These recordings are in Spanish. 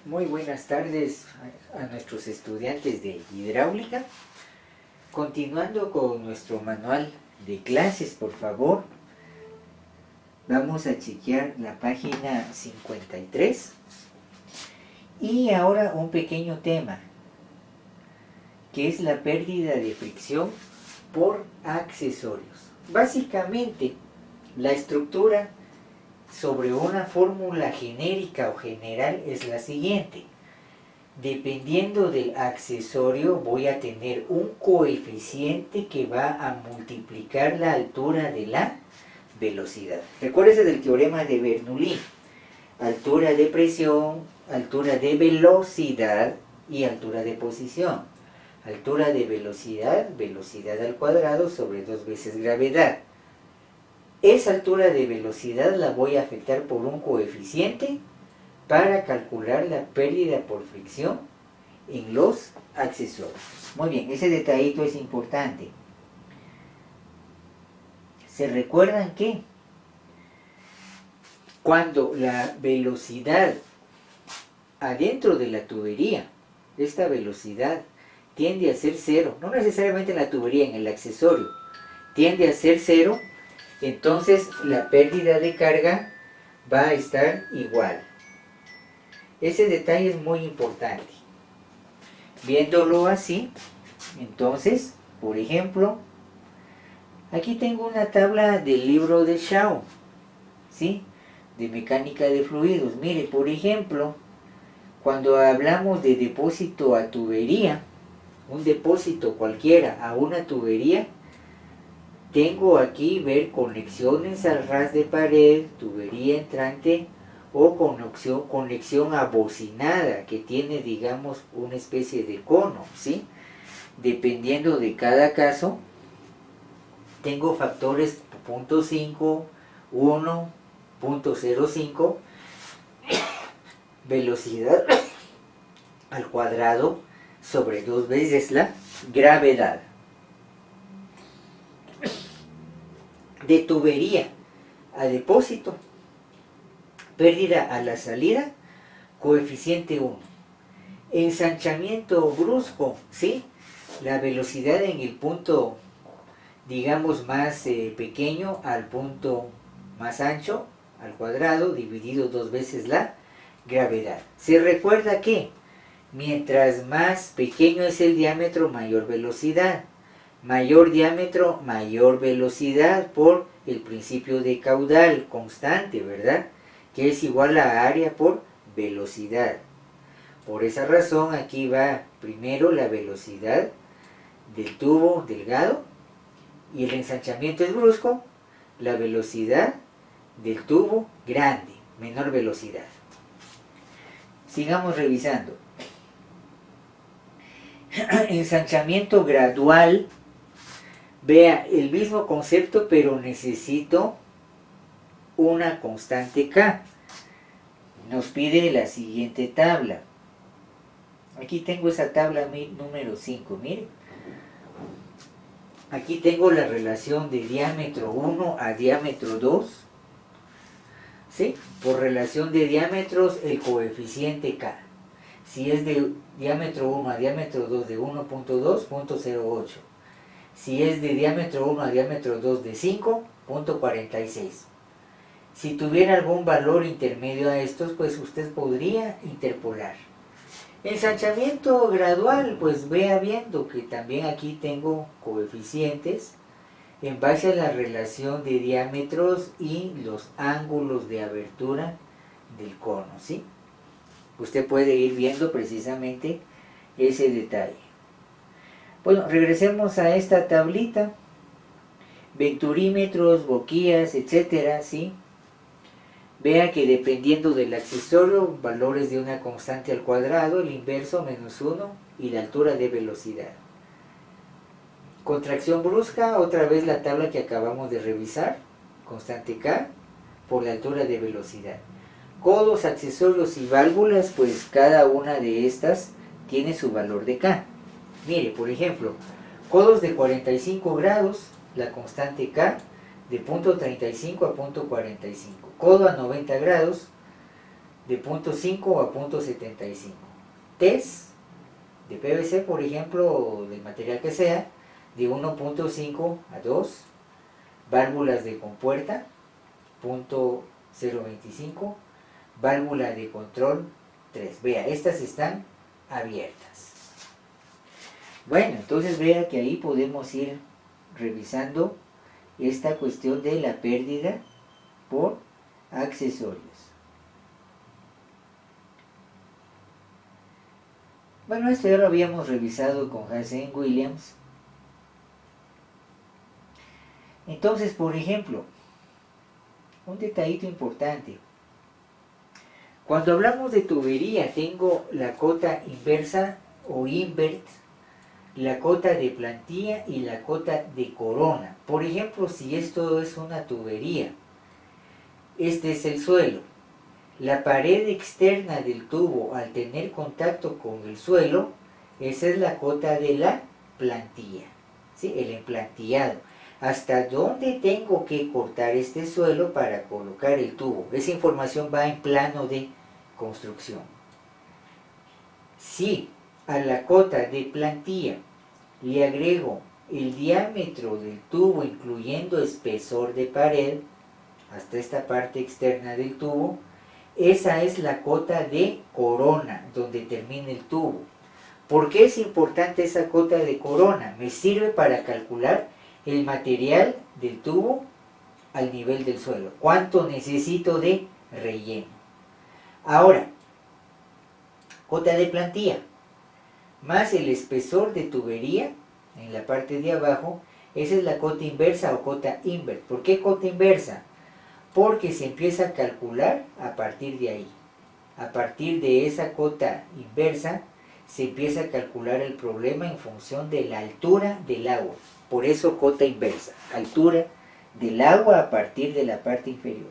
Muy buenas tardes a nuestros estudiantes de hidráulica. Continuando con nuestro manual de clases, por favor, vamos a chequear la página 53. Y ahora un pequeño tema, que es la pérdida de fricción por accesorios. Básicamente, la estructura sobre una fórmula genérica o general es la siguiente. Dependiendo del accesorio voy a tener un coeficiente que va a multiplicar la altura de la velocidad. Recuérdese del teorema de Bernoulli. Altura de presión, altura de velocidad y altura de posición. Altura de velocidad, velocidad al cuadrado sobre 2 veces gravedad. Esa altura de velocidad la voy a afectar por un coeficiente para calcular la pérdida por fricción en los accesorios. Muy bien, ese detallito es importante. ¿Se recuerdan que cuando la velocidad adentro de la tubería, esta velocidad tiende a ser cero, no necesariamente en la tubería, en el accesorio, tiende a ser cero, entonces la pérdida de carga va a estar igual? Ese detalle es muy importante. Viéndolo así, entonces, por ejemplo, aquí tengo una tabla del libro de Shaw, ¿sí? De mecánica de fluidos. Mire, por ejemplo, cuando hablamos de depósito a tubería, un depósito cualquiera a una tubería, tengo aquí ver conexiones al ras de pared, tubería entrante o conexión abocinada que tiene, digamos, una especie de cono, ¿sí? Dependiendo de cada caso, tengo factores 0.5, 1, 0.05, velocidad al cuadrado sobre 2 veces la gravedad. De tubería a depósito, pérdida a la salida, coeficiente 1. Ensanchamiento brusco, ¿sí? La velocidad en el punto, digamos, más pequeño al punto más ancho, al cuadrado, dividido 2 veces la gravedad. Se recuerda que mientras más pequeño es el diámetro, mayor velocidad. Mayor diámetro, mayor velocidad por el principio de caudal constante, ¿verdad? Que es igual a área por velocidad. Por esa razón aquí va primero la velocidad del tubo delgado y el ensanchamiento es brusco, la velocidad del tubo grande, menor velocidad. Sigamos revisando. Ensanchamiento gradual. Vea, el mismo concepto, pero necesito una constante K. Nos pide la siguiente tabla. Aquí tengo esa tabla número 5, miren. Aquí tengo la relación de diámetro 1 a diámetro 2. ¿Sí? Por relación de diámetros, el coeficiente K. Si es de diámetro 1 a diámetro 2 de 1.2, 0.08. Si es de diámetro 1 a diámetro 2 de 5.46. Si tuviera algún valor intermedio a estos, pues usted podría interpolar. Ensanchamiento gradual, pues vea viendo que también aquí tengo coeficientes en base a la relación de diámetros y los ángulos de abertura del cono, ¿sí? Usted puede ir viendo precisamente ese detalle. Bueno, regresemos a esta tablita. Venturímetros, boquillas, etcétera, ¿sí? Vea que dependiendo del accesorio, valores de una constante al cuadrado, el inverso menos 1 y la altura de velocidad. Contracción brusca, otra vez la tabla que acabamos de revisar, constante K por la altura de velocidad. Codos, accesorios y válvulas, pues cada una de estas tiene su valor de K. Mire, por ejemplo, codos de 45 grados, la constante K de 0.35 a 0.45. Codo a 90 grados, de 0.5 a 0.75. Test de PVC, por ejemplo, o del material que sea, de 1.5 a 2. Válvulas de compuerta, 0.025. Válvula de control, 3. Vea, estas están abiertas. Bueno, entonces vea que ahí podemos ir revisando esta cuestión de la pérdida por accesorios. Bueno, esto ya lo habíamos revisado con Hazen Williams. Entonces, por ejemplo, un detallito importante. Cuando hablamos de tubería, tengo la cota inversa o invert, la cota de plantilla y la cota de corona. Por ejemplo, si esto es una tubería, este es el suelo. La pared externa del tubo, al tener contacto con el suelo, esa es la cota de la plantilla, ¿sí? El emplantillado. ¿Hasta dónde tengo que cortar este suelo para colocar el tubo? Esa información va en plano de construcción. Si a la cota de plantilla le agrego el diámetro del tubo, incluyendo espesor de pared, hasta esta parte externa del tubo, esa es la cota de corona, donde termina el tubo. ¿Por qué es importante esa cota de corona? Me sirve para calcular el material del tubo al nivel del suelo. ¿Cuánto necesito de relleno? Ahora, cota de plantilla más el espesor de tubería en la parte de abajo, esa es la cota inversa o cota invert. ¿Por qué cota inversa? Porque se empieza a calcular a partir de ahí. A partir de esa cota inversa se empieza a calcular el problema en función de la altura del agua. Por eso cota inversa, altura del agua a partir de la parte inferior.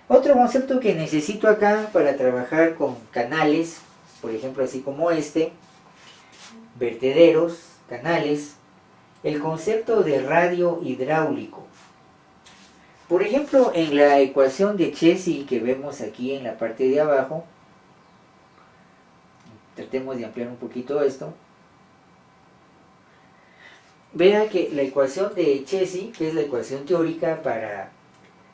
Otro concepto que necesito acá para trabajar con canales, por ejemplo así como este, vertederos, canales, el concepto de radio hidráulico. Por ejemplo, en la ecuación de Chesi que vemos aquí en la parte de abajo, tratemos de ampliar un poquito esto. Vea que la ecuación de Chesi, que es la ecuación teórica para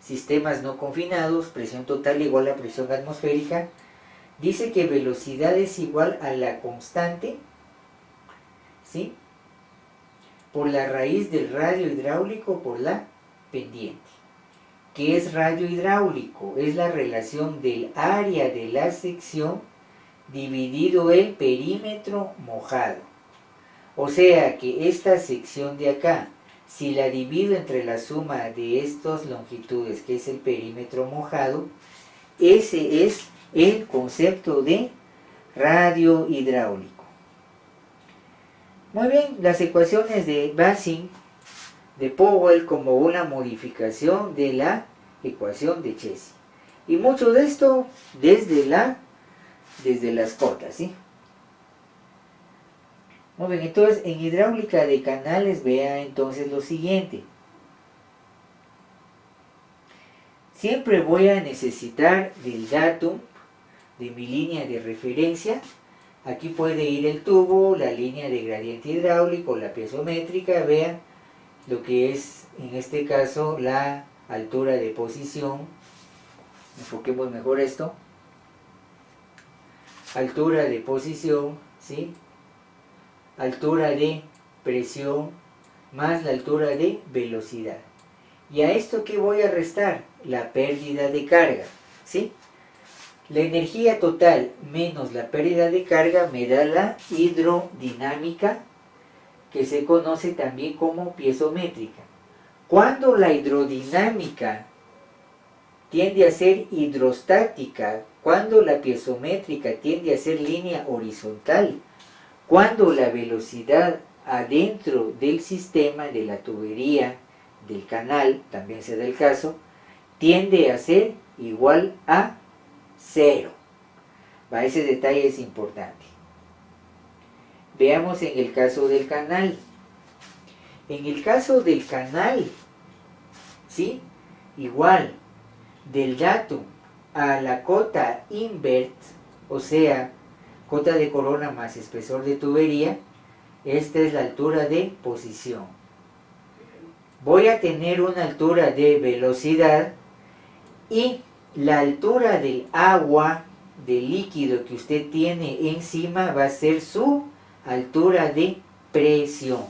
sistemas no confinados, presión total igual a presión atmosférica, dice que velocidad es igual a la constante, ¿sí?, por la raíz del radio hidráulico por la pendiente. ¿Qué es radio hidráulico? Es la relación del área de la sección dividido el perímetro mojado. O sea que esta sección de acá, si la divido entre la suma de estas longitudes, que es el perímetro mojado, ese es el concepto de radio hidráulico. Muy bien, las ecuaciones de Basin, de Powell, como una modificación de la ecuación de Chesi. Y mucho de esto desde las cotas, ¿sí? Muy bien, entonces en hidráulica de canales vea entonces lo siguiente. Siempre voy a necesitar del datum de mi línea de referencia. Aquí puede ir el tubo, la línea de gradiente hidráulico, la piezométrica, vean lo que es en este caso la altura de posición. Enfoquemos mejor esto. Altura de posición, ¿sí?, altura de presión más la altura de velocidad. ¿Y a esto qué voy a restar? La pérdida de carga, ¿sí? La energía total menos la pérdida de carga me da la hidrodinámica, que se conoce también como piezométrica. Cuando la hidrodinámica tiende a ser hidrostática, cuando la piezométrica tiende a ser línea horizontal, cuando la velocidad adentro del sistema, de la tubería, del canal, también se da el caso, tiende a ser igual a 0. Ese detalle es importante. Veamos en el caso del canal. En el caso del canal, ¿sí?, igual, del datum a la cota invert, o sea, cota de corona más espesor de tubería, esta es la altura de posición. Voy a tener una altura de velocidad y la altura del agua, del líquido que usted tiene encima, va a ser su altura de presión.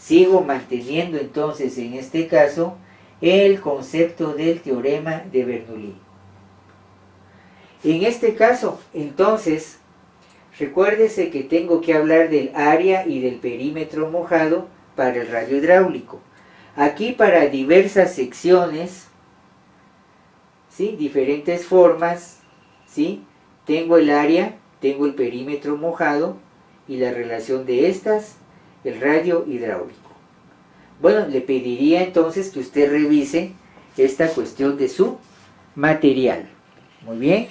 Sigo manteniendo entonces en este caso el concepto del teorema de Bernoulli. En este caso, entonces, recuérdese que tengo que hablar del área y del perímetro mojado para el radio hidráulico. Aquí para diversas secciones, ¿sí? Diferentes formas, ¿sí? Tengo el área, tengo el perímetro mojado y la relación de estas, el radio hidráulico. Bueno, le pediría entonces que usted revise esta cuestión de su material. Muy bien.